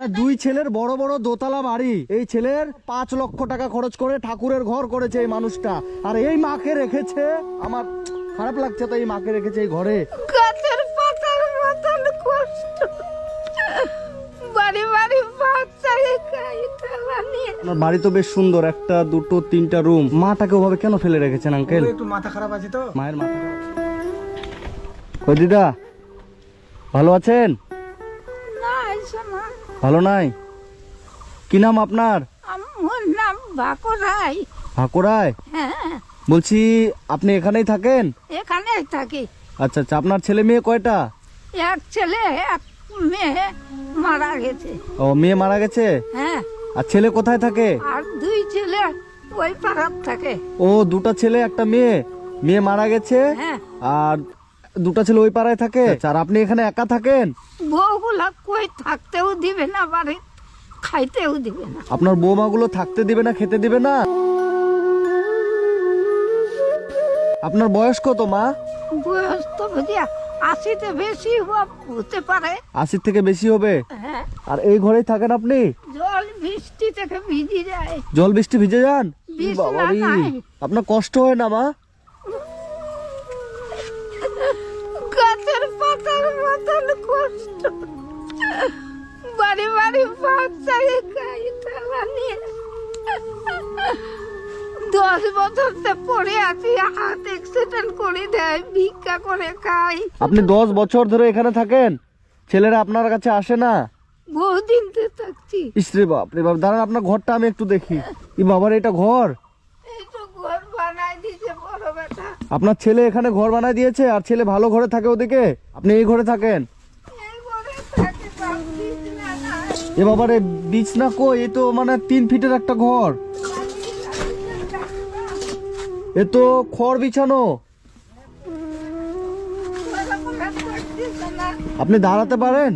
দুই ছেলের বড় বড় দোতলা বাড়ি, এই ছেলের 5 লক্ষ টাকা খরচ করে ঠাকুরের ঘর করেছে এই মানুষটা, আর এই মাকে রেখেছে। আমার খারাপ লাগছে তো, এই মাকে রেখেছে এই ঘরে। গাছের পাতার মতন কষ্ট, বাড়ি বাড়ি বাচ্চাকে খাই খেলা নিয়ে। আপনার বাড়ি তো বেশ সুন্দর, একটা দুটো তিনটা রুম। মাটাকে ওভাবে কেন ফেলে রেখেছেন আঙ্কেল? একটু মাথা খারাপ আছে তো। মায়ের মাথা খারাপ। কই দিদা, ভালো আছেন? না এসো না, ভালো নাই? কি নাম আপনার? আমার নাম বাকরাই। ভাকুরায়? হ্যাঁ, বলছি আপনি এখানেই থাকেন? এখানেই থাকি। আচ্ছা আচ্ছা, আপনার ছেলে মেয়ে কয়টা? এক ছেলে এক মেয়ে মারা গেছে। ও, মেয়ে মারা গেছে। হ্যাঁ, আর ছেলে কোথায় থাকে? আর দুই ছেলে ওই পাড়ার থাকে। ও, দুটো ছেলে একটা মেয়ে। মেয়ে মারা গেছে হ্যাঁ, আর দুটো ছেলে ওই পাড়ায় থাকে। আর আপনি এখানে একা থাকেন? বউগুলা কই থাকতেও দিবে না, বাড়ি খাইতেও দিবে না। আপনার বৌমাগুলো থাকতে দিবে না, খেতে দিবে না? আপনার বয়স কত মা? বয়স তো বুঝিয়া 80-তে বেশি হতে পারে। 80 থেকে বেশি হবে। হ্যাঁ, আর এই ঘরেই থাকেন আপনি? জল বৃষ্টি থেকে ভিজে যায়। জল বৃষ্টি ভিজে যান? বিছানা বাবারে, নাই। আপনার কষ্ট হয় না মা? গাছের পাতার মতন কষ্ট, বাড়ি বাড়ি বাচ্চাকে খাই খেলা নিয়ে। 10 বছর তো পড়ে আছি, হাত অ্যাক্সিডেন্ট করে দেয়, ভিক্ষা করে খাই। আপনি 10 বছর ধরে এখানে থাকেন, ছেলেরা আপনার কাছে আসে না? বহুদিন তো থাকছি। ইসরে বাপ রে বাপ, দাঁড়ান আপনার ঘরটা আমি একটু দেখি। ই বাবার, এটা ঘর? এই তো ঘর বানাই দিছে বড় বেটা। আপনার ছেলে এখানে ঘর বানায় দিয়েছে, আর ছেলে ভালো ঘরে থাকে ওদিকে, আপনি এই ঘরে থাকেন? এই ঘরে থাকি, বাপ বিছানা নাই। এ বাবারে, বিছনা কই? এ তো মানে 3 ফিটের একটা ঘর, এ তো খড় বিছানো। আপনি দাঁড়াতে পারেন?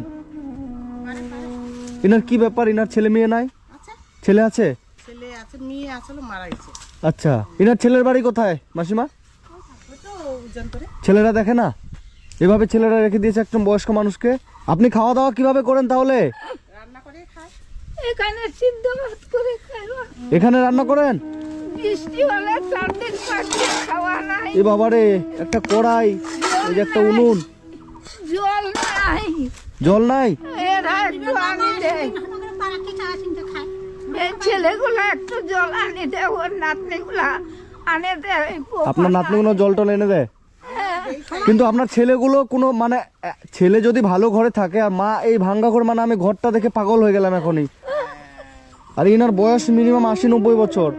এনার কি ব্যাপার? এনার ছেলে মেয়ে নাই? ছেলে আছে? ছেলে আছে, মেয়ে আসলে মারা গেছে। আচ্ছা, এনার ছেলের বাড়ি কোথায় মাসিমা? তো যন্ত্রে ছেলেরা দেখে না? এভাবে ছেলেরা রেখে দিয়েছে একজন বয়স্ক মানুষকে। আপনি খাওয়া দাওয়া কিভাবে করেন তাহলে? রান্না করে খায়। এখানে সিদ্ধ ভাত করে খাওয়া, এখানে রান্না করেন? বৃষ্টি হলে 4 দিন 5 দিন খাওয়া নাই। এ বাবারে, একটা কড়াই, এই যে একটা উনুন, জল নাই। জল নাই? এরা একটু আনি দেয়, এই ছেলেগুলো একটু জল আনি দেয়, ওর নাতনিগুলা আনে দেয়। আপনার নাতনিগুলো জল টল এনে দেয়? হ্যাঁ, কিন্তু আপনার ছেলেগুলো কোনো মানে ছেলে যদি ভালো ঘরে থাকে, আর মা এই ভাঙ্গা ঘর, মানে আমি ঘরটা দেখে পাগল হয়ে গেলাম এখনই। আর ইনার বয়স মিনিমাম 80-90 বছর।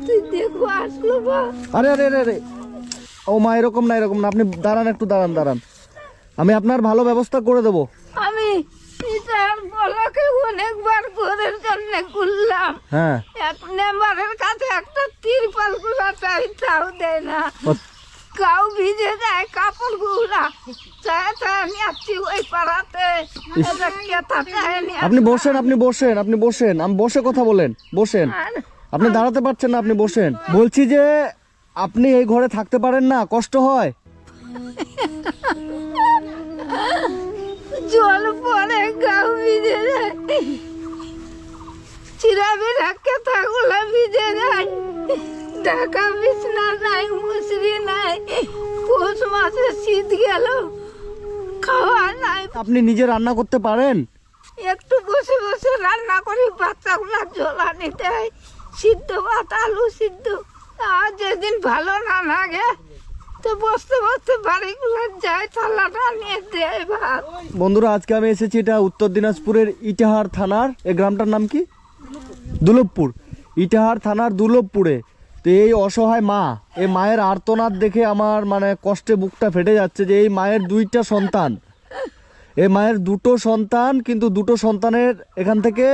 তুই দেখো আসলো বা। আরে আরে আরে আরে, ও মা, এরকম না, এরকম না, আপনি দাঁড়ান, একটু দাঁড়ান দাঁড়ান, আমি আপনার ভালো ব্যবস্থা করে দেবো। আমি এটার বলাকে অনেকবার ঘরের জন্য ঘুরলাম। হ্যাঁ, এক মেম্বারের কাছে একটা তিরপাল গুলা চাই, তাও দেয় না। ও, কাউ ভিজে যায় কাপড় গুলা, চায় চায় নিয়ে আসছি ওই পাড়াতে। এটা কেতা চায় নিয়ে আপনি বসেন, আপনি বসেন, আপনি বসেন, আমি বসে কথা বলেন, বসেন। আর আপনি দাঁড়াতে পারছেন না, আপনি বসেন। বলছি যে আপনি এই ঘরে থাকতে পারেন না? কষ্ট হয়? জল পরে গাও ভিজে যায়, চিরাবিরা কেতা গুলা ভিজে যায়, ঢাকা বিছনা নাই, মুসরি নাই, পৌষ মাসে শীত গেল, খাওয়া নাই। আপনি নিজে রান্না করতে পারেন? একটু বসে বসে রান্না করি, বাচ্চাগুলা জল আনি দেয়, সিদ্ধ ভাত, আলু সিদ্ধ। আর যেদিন ভালো না লাগে তো বসতে বসতে বাড়িগুলো যায়, থালাটা নিয়ে দেয় ভাত। বন্ধুরা, আজকে আমি এসেছি, এটা উত্তর দিনাজপুরের ইটাহার থানার, এই গ্রামটার নাম কি? দুলভপুর। ইটাহার থানার দুলভপুরে। তো এই অসহায় মা, এই মায়ের আর্তনাদ দেখে আমার মানে কষ্টে বুকটা ফেটে যাচ্ছে, যে এই মায়ের 2টা সন্তান, এই মায়ের 2টো সন্তান, কিন্তু 2টো সন্তানের এখান থেকে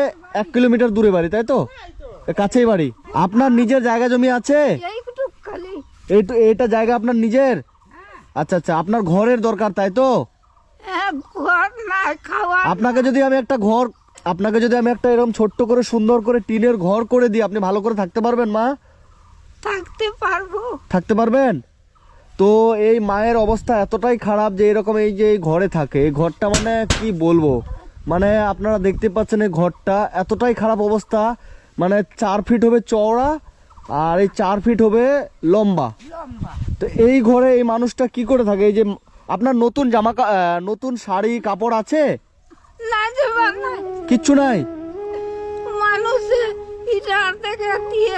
1 কিলোমিটার দূরে বাড়ি, তাই তো? কাছেই বাড়ি। আপনার নিজের জায়গা জমি আছে? এইটুকু খালি। এটা জায়গা আপনার নিজের? আচ্ছা আচ্ছা, আপনার ঘরের দরকার, তাই তো? ঘর নাই, খাওয়া। আপনাকে যদি আমি একটা এরকম ছোট্ট করে সুন্দর করে টিনের ঘর করে দিই, আপনি ভালো করে থাকতে পারবেন মা? থাকতে পারবো। থাকতে পারবেন তো? এই মায়ের অবস্থা এতটাই খারাপ যে এরকম এই যে এই ঘরে থাকে, এই ঘরটা মানে কি বলবো, মানে আপনারা দেখতে পাচ্ছেন এই ঘরটা এতটাই খারাপ অবস্থা, মানে 4 ফিট হবে চওড়া আর এই 4 ফিট হবে লম্বা। লম্বা। তো এই ঘরে এই মানুষটা কি করে থাকে? এই যে আপনার নতুন নতুন শাড়ি কাপড় আছে? না যাবার নাই, কিচ্ছু নাই। মানুষে ইটার থেকে দিয়ে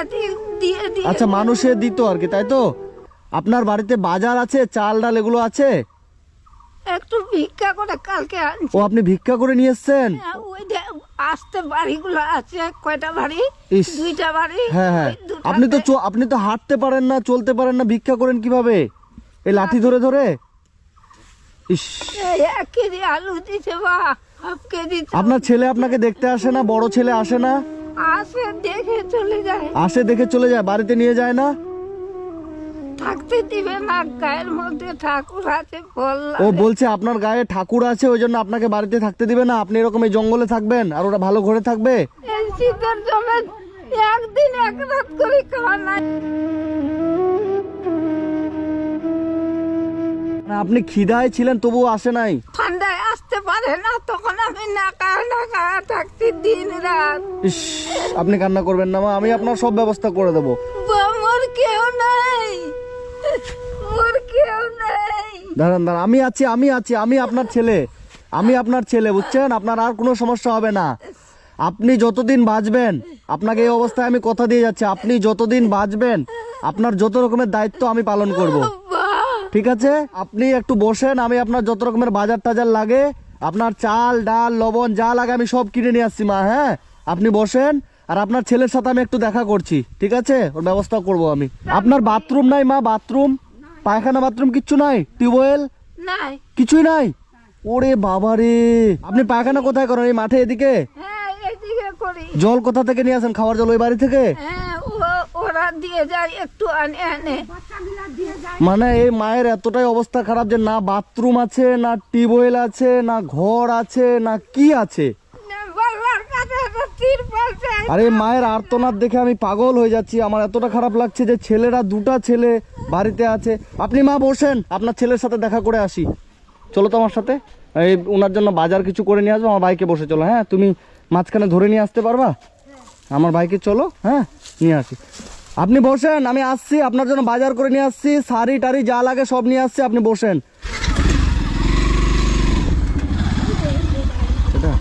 দিয়ে আচ্ছা, মানুষে দিত আর কি, তাই তো? আপনার বাড়িতে বাজার আছে, চাল ডাল এগুলো আছে? একটু ভিক্ষা করে কালকে আনছি। ও, আপনি ভিক্ষা করে নিয়ে এসছেন? ওই যে আসতে বাড়িগুলো আছে, কয়টা বাড়ি? ইস। 2টা বাড়ি। হ্যাঁ হ্যাঁ, ওই দুটাতে- আপনি তো হাঁটতে পারেন না, চলতে পারেন না, ভিক্ষা করেন কিভাবে? এই লাঠি ধরে ধরে? ইস। এই 1 কেজি আলু দিছে বা হাফ কেজি চাল। আপনার ছেলে আপনাকে দেখতে আসে না? বড় ছেলে আসে না? আসে দেখে চলে যায়, আসে দেখে চলে যায়, বাড়িতে নিয়ে যায় না? থাকতে দিবে না, গায়ের মধ্যে ঠাকুর আছে, ফল ও লাগে। বলছে আপনার গায়ে ঠাকুর আছে, ওই জন্য আপনাকে বাড়িতে থাকতে দিবে না। আপনি এরকম এই জঙ্গলে থাকবেন আর ওরা ভালো ঘরে থাকবে? এই শীতের জমে একদিন এক রাত করে খাওয়া নাই। না, আপনি খিদায় ছিলেন তবুও আসে নাই? ঠান্ডায় আসতে পারে না, তখন আমি না খাওয়া থাকছি দিন রাত। ইস, আপনি কান্না করবেন না মা, আমি আপনার সব ব্যবস্থা করে দেবো। মোর কেউ নাই, মোর কেউ নাই। দাঁড়ান দাঁড়ান, আমি আপনার ছেলে, আমি আপনার ছেলে, বুঝছেন? আপনার আর কোনো সমস্যা হবে না। আপনি যতদিন বাঁচবেন, আপনাকে এই অবস্থায় আমি কথা দিয়ে যাচ্ছি, আপনি যতদিন বাঁচবেন আপনার যত রকমের দায়িত্ব আমি পালন করব, ঠিক আছে? আপনি একটু বসেন, আমি আপনার যত রকমের বাজার টাজার লাগে, আপনার চাল ডাল লবণ যা লাগে আমি সব কিনে নিয়ে আসছি মা। হ্যাঁ, আপনি বসেন, আর আপনার ছেলের সাথে আমি একটু দেখা করছি, ঠিক আছে? ওর ব্যবস্থা করব আমি। আপনার বাথরুম নাই মা? বাথরুম, পায়খানা বাথরুম কিচ্ছু নাই? টিউবওয়েল নাই। কিছুই নাই? ওরে বাবা রে, আপনি পায়খানা কোথায় করেন? এই মাঠে এদিকে? হ্যাঁ, এইদিকে করি। জল কোথা থেকে নিয়ে আসেন? খাওয়ার জল ওই বাড়ি থেকে? হ্যাঁ, ওরা দিয়ে যায় একটু আনে আনে। মানে এই মায়ের এতটাই অবস্থা খারাপ যে না বাথরুম আছে, না টিউবওয়েল আছে, না ঘর আছে, না কি আছে। বাবার কাছে একটা তিরপল চাই। আরে মায়ের আর্তনাদ দেখে আমি পাগল হয়ে যাচ্ছি, আমার এতটা খারাপ লাগছে যে ছেলেরা, 2টা ছেলে বাড়িতে আছে। আপনি মা বসেন, আপনার ছেলের সাথে দেখা করে আসি। চলো তো আমার সাথে, এই ওনার জন্য বাজার কিছু করে নিয়ে আসবো। আমার বাইকে বসে চলো। হ্যাঁ, তুমি মাঝখানে ধরে নিয়ে আসতে পারবা? আমার বাইকে চলো, হ্যাঁ নিয়ে আসি। আপনি বসেন, আমি আসছি, আপনার জন্য বাজার করে নিয়ে আসছি, শাড়ি টাড়ি যা লাগে সব নিয়ে আসছি, আপনি বসেন। এটা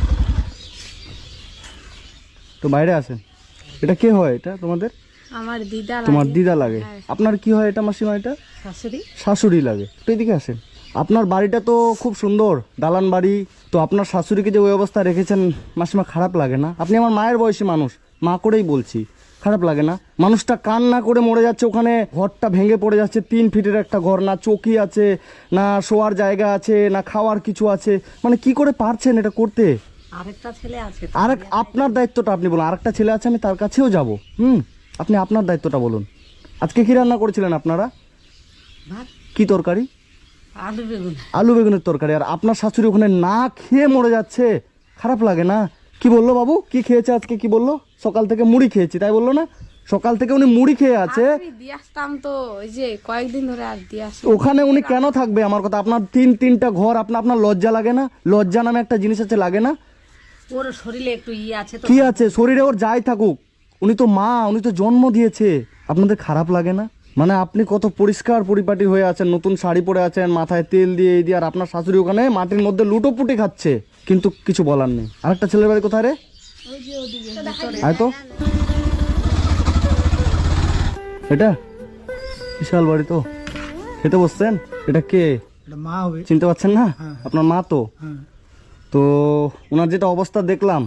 তো বাইরে আসেন। এটা কে হয়? এটা তোমাদের? আমার দিদা তোমার দিদা লাগে। আপনার কি হয় এটা মাসিমা? এটা শাশুড়ি। শাশুড়ি লাগে। তো এদিকে আসেন। আপনার বাড়িটা তো খুব সুন্দর, দালান বাড়ি। তো আপনার শাশুড়িকে যে ওই অবস্থা রেখেছেন মাসিমা, খারাপ লাগে না? আপনি আমার মায়ের বয়সী মানুষ, মা করেই বলছি, খারাপ লাগে না? মানুষটা কান্না করে মরে যাচ্ছে, ওখানে ঘরটা ভেঙে পড়ে যাচ্ছে, 3 ফিটের একটা ঘর, না চৌকি আছে, না শোয়ার জায়গা আছে, না খাওয়ার কিছু আছে। মানে কি করে পারছেন এটা করতে? আরেকটা ছেলে আছে। আপনার দায়িত্বটা আপনি বলুন। আরেকটা ছেলে আছে, আমি তার কাছেও যাব। আপনি আপনার দায়িত্বটা বলুন। আজকে কি রান্না করেছিলেন আপনারা? ভাত, কি তরকারি? আলু বেগুন। আলু বেগুনের তরকারি। আর আপনার শাশুড়ি ওখানে না খেয়ে মরে যাচ্ছে, খারাপ লাগে না? কি বললো বাবু, কি খেয়েছে আজকে? কি বললো? সকাল থেকে মুড়ি খেয়েছি, তাই বললো না? সকাল থেকে উনি মুড়ি খেয়ে আছে। আমি দিয়ে আসতাম তো, ওই যে কয়েকদিন ধরে আর দিয়ে আসি। ওখানে উনি কেন থাকবে? আমার কথা, আপনার 3টা ঘর, আপনার লজ্জা লাগে না? লজ্জা নামে একটা জিনিস আছে, লাগে না? ওর শরীরে একটু আছে তো। কি আছে শরীরে? ওর যাই থাকুক, উনি তো মা, উনি তো জন্ম দিয়েছে। আপনাদের খারাপ লাগে না? মানে আপনি কত পরিষ্কার পরিপাটি হয়ে আছেন, নতুন শাড়ি পরে আছেন, মাথায় তেল দিয়ে এই দিয়ে, আর আপনার শাশুড়ি ওখানে মাটির মধ্যে লুটোপুটি খাচ্ছে, কিন্তু কিছু বলার নেই। আরেকটা ছেলের বাড়ি কোথায় রে? আয় তো। এটা বিশাল বাড়ি তো। খেতে বসছেন? এটা কে? মা হবে। চিনতে পারছেন না? আপনার মা তো। তো ওনার যেটা অবস্থা দেখলাম,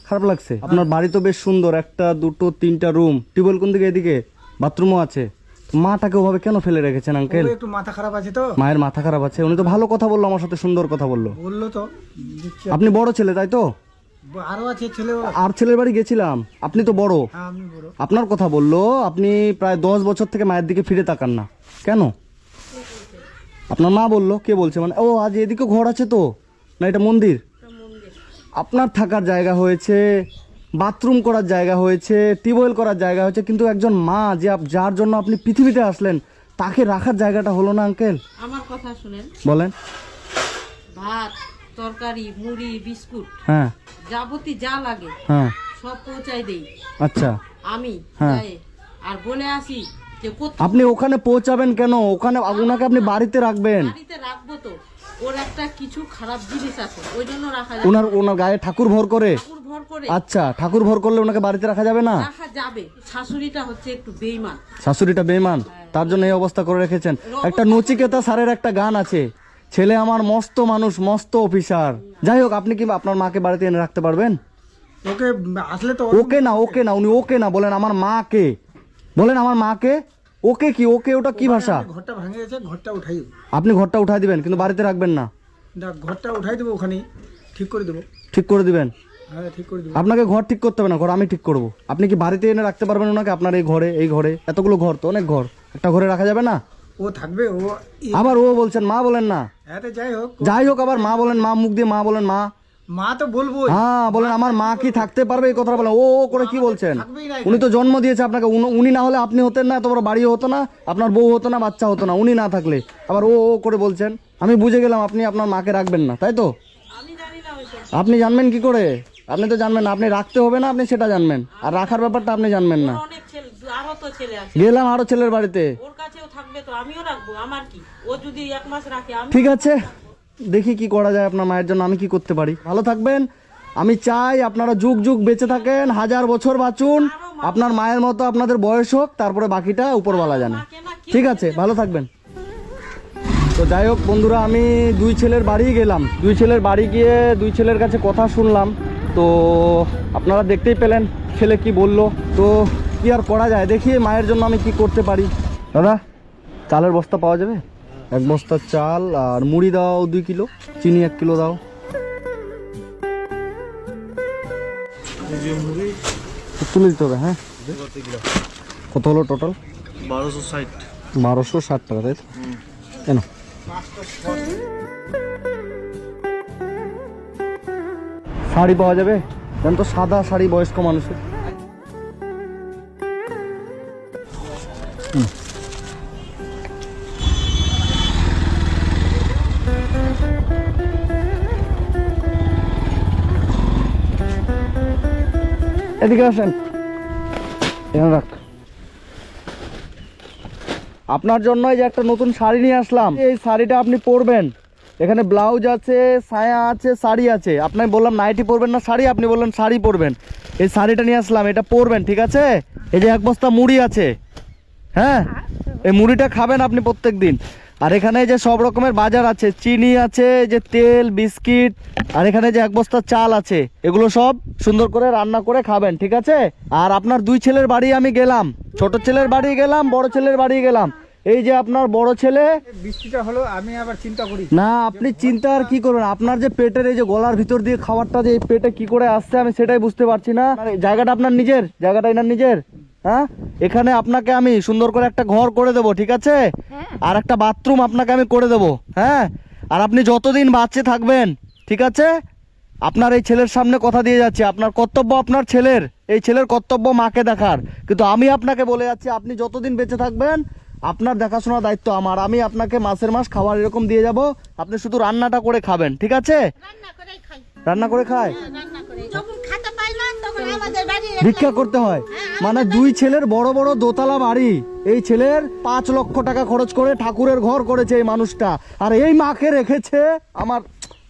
খারাপ লাগছে। আপনার বাড়ি তো বেশ সুন্দর, 1 2 3টা রুম, টিউবওয়েল কোন দিকে? এদিকে বাথরুমও আছে। তো মাটাকে ওভাবে কেন ফেলে রেখেছেন আঙ্কেল? একটু মাথা খারাপ আছে তো। মায়ের মাথা খারাপ আছে? উনি তো ভালো কথা বললো, আমার সাথে সুন্দর কথা বললো। বললো তো। আপনি বড় ছেলে তাই তো? আরো আছে ছেলে। আর ছেলের বাড়ি গেছিলাম, আপনি তো বড়। হ্যাঁ, আমি বড়। আপনার কথা বললো, আপনি প্রায় 10 বছর থেকে মায়ের দিকে ফিরে তাকান না কেন? আপনার মা বললো। কে বলছে? মানে ও আজ এদিকে ঘর আছে তো, না এটা মন্দির? আপনার থাকার জায়গা হয়েছে, বাথরুম করার জায়গা হয়েছে, টিউবওয়েল করার জায়গা হয়েছে, কিন্তু একজন মা যে যার জন্য আপনি পৃথিবীতে আসলেন, তাকে রাখার জায়গাটা হলো না আঙ্কেল? আমার কথা শুনেন। বলেন। ভাত, তরকারি, মুড়ি, বিস্কুট, হ্যাঁ যাবতীয় যা লাগে হ্যাঁ সব পৌঁছাই দেই আচ্ছা আমি। হ্যাঁ। যাই, আর বলে আসি যে আপনি ওখানে পৌঁছাবেন কেন? ওখানে ওনাকে আপনি বাড়িতে রাখবেন। বাড়িতে রাখবো তো, ওর একটা কিছু খারাপ জিনিস আছে, ওই জন্য রাখা যায়। ওনার গায়ে ঠাকুর ভর করে? ঠাকুর ভর করে আচ্ছা, ঠাকুর ভর করলে ওনাকে বাড়িতে রাখা যাবে না? রাখা যাবে। শাশুড়িটা হচ্ছে একটু বেইমান। শাশুড়িটা বেঈমান, তার জন্য এই অবস্থা করে রেখেছেন। একটা নচিকেতা স্যারের একটা গান আছে, ছেলে আমার মস্ত মানুষ মস্ত অফিসার। যাই হোক, আপনি কি আপনার মাকে বাড়িতে এনে রাখতে পারবেন? ওকে আসলে তো ওকে না, ওকে না, উনি ওকে না বলেন, আমার মাকে বলেন, আমার মাকে। ওকে কি? ওকে ওটা কি ভাষা? ঘরটা ভাঙে গেছে, ঘরটা উঠাই দেবো। আপনি ঘরটা উঠাই দিবেন কিন্তু বাড়িতে রাখবেন না? ঘরটা উঠাই দেবো, ওখানে ঠিক করে দেবো। ঠিক করে দিবেন? হ্যাঁ ঠিক করে দেবো। আপনাকে ঘর ঠিক করতে হবে না, ঘর আমি ঠিক করব। আপনি কি বাড়িতে এনে রাখতে পারবেন ওনাকে? আপনার এই ঘরে এতগুলো ঘর তো অনেক ঘর, একটা ঘরে রাখা যাবে না? ও থাকবে, ও আবার ও বলছেন মা বলেন না? হ্যাঁ যাই হোক, যাই হোক, আবার মা বলেন, মা মুখ দিয়ে মা বলেন, মা। মা তো বলবো। হ্যাঁ বলেন, আমার মা কি থাকতে পারবে? এই কথাটা বলেন। ও ও করে কি বলছেন? থাকবেই না। উনি তো জন্ম দিয়েছে আপনাকে, উনি না হলে আপনি হতেন না, এত বড় বাড়িও হতো না, আপনার বউ হতো না, বাচ্চা হতো না, উনি না থাকলে। আবার ও ও করে বলছেন। আমি বুঝে গেলাম আপনি আপনার মাকে রাখবেন না, তাই তো? আমি জানি না ওইসব। আপনি জানবেন কি করে? আপনি তো জানবেন না, আপনি রাখতে হবে না, আপনি সেটা জানবেন, আর রাখার ব্যাপারটা আপনি জানবেন না। অনেক ছেলে, আরো তো ছেলে আছে, গেলাম আরো ছেলের বাড়িতে। ওর কাছেও থাকবে তো আমিও রাখবো। আমার কি, ও যদি 1 মাস রাখে আমি। ঠিক আছে, দেখি কি করা যায় আপনার মায়ের জন্য, আমি কি করতে পারি। ভালো থাকবেন। আমি চাই আপনারা যুগ যুগ বেঁচে থাকেন, 1000 বছর বাঁচুন, আপনার মায়ের মতো আপনাদের বয়স হোক, তারপরে বাকিটা উপরওয়ালা জানে। ঠিক আছে, ভালো থাকবেন। তো যাই হোক বন্ধুরা, আমি 2 ছেলের বাড়ি গেলাম। 2 ছেলের বাড়ি গিয়ে 2 ছেলের কাছে কথা শুনলাম। তো আপনারা দেখতেই পেলেন ছেলে কি বললো। তো কি আর করা যায়, দেখি মায়ের জন্য আমি কি করতে পারি। দাদা, চালের বস্তা পাওয়া যাবে? 1 বস্তা চাল, আর মুড়ি দাও 2 কিলো, চিনি 1 কিলো দাও। তুলে দিতে হবে। হ্যাঁ, কত হলো টোটাল? 1260 টাকা, তাই তো? কেন শাড়ি পাওয়া যাবে? জান তো, সাদা শাড়ি বয়স্ক মানুষের। এদিকে আসেন, এখানে রাখ। আপনার জন্য এই যে একটা নতুন শাড়ি নিয়ে আসলাম, এই শাড়িটা আপনি পরবেন। এখানে ব্লাউজ আছে, সায়া আছে, শাড়ি আছে। আপনাকে বললাম নাইটি পরবেন না শাড়ি, আপনি বললেন শাড়ি পরবেন। এই শাড়িটা নিয়ে আসলাম, এটা পরবেন, ঠিক আছে? এই যে 1 বস্তা মুড়ি আছে, হ্যাঁ, এই মুড়িটা খাবেন আপনি প্রত্যেক দিন। আর এখানে যে সব রকমের বাজার আছে, চিনি আছে, যে তেল, বিস্কিট, আর এখানে যে 1 বস্তা চাল আছে, এগুলো সব সুন্দর করে রান্না করে খাবেন, ঠিক আছে? আর আপনার 2 ছেলের বাড়ি আমি গেলাম, ছোট ছেলের বাড়ি গেলাম, বড় ছেলের বাড়ি গেলাম। এই যে আপনার বড় ছেলে, বৃষ্টিটা হলো, আমি আবার চিন্তা করি না আপনি চিন্তা আর কি করবেন, আপনার যে পেটের এই যে গলার ভিতর দিয়ে খাবারটা যে এই পেটে কি করে আসছে আমি সেটাই বুঝতে পারছি না। জায়গাটা আপনার নিজের, জায়গাটা এনার নিজের। হ্যাঁ, এখানে আপনাকে আমি সুন্দর করে একটা ঘর করে দেবো, ঠিক আছে? আর একটা বাথরুম আপনাকে আমি করে দেবো, হ্যাঁ? আর আপনি যতদিন বাচ্চা থাকবেন, ঠিক আছে? আপনার এই ছেলের সামনে কথা দিয়ে যাচ্ছি, আপনার কর্তব্য আপনার ছেলের, এই ছেলের কর্তব্য মাকে দেখার। কিন্তু আমি আপনাকে বলে যাচ্ছি, আপনি যতদিন বেঁচে থাকবেন আপনার দেখাশোনার দায়িত্ব আমার। আমি আপনাকে মাসের মাস খাবার এরকম দিয়ে যাব, আপনি শুধু রান্নাটা করে খাবেন, ঠিক আছে? রান্না করে খায়, ভিক্ষা করতে হয়। মানে 2 ছেলের বড় বড় দোতলা বাড়ি, এই ছেলের 5 লক্ষ টাকা খরচ করে ঠাকুরের ঘর করেছে এই মানুষটা, আর এই মাকে রেখেছে। আমার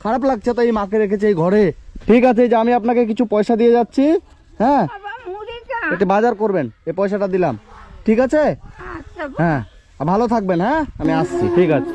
খারাপ লাগছে তো, এই মাকে রেখেছে এই ঘরে। ঠিক আছে, যে আমি আপনাকে কিছু পয়সা দিয়ে যাচ্ছি, হ্যাঁ, বাবা মুড়িটা। একটু বাজার করবেন, এই পয়সাটা দিলাম, ঠিক আছে? আচ্ছা হ্যাঁ, ভালো থাকবেন, হ্যাঁ, আমি আসছি, ঠিক আছে।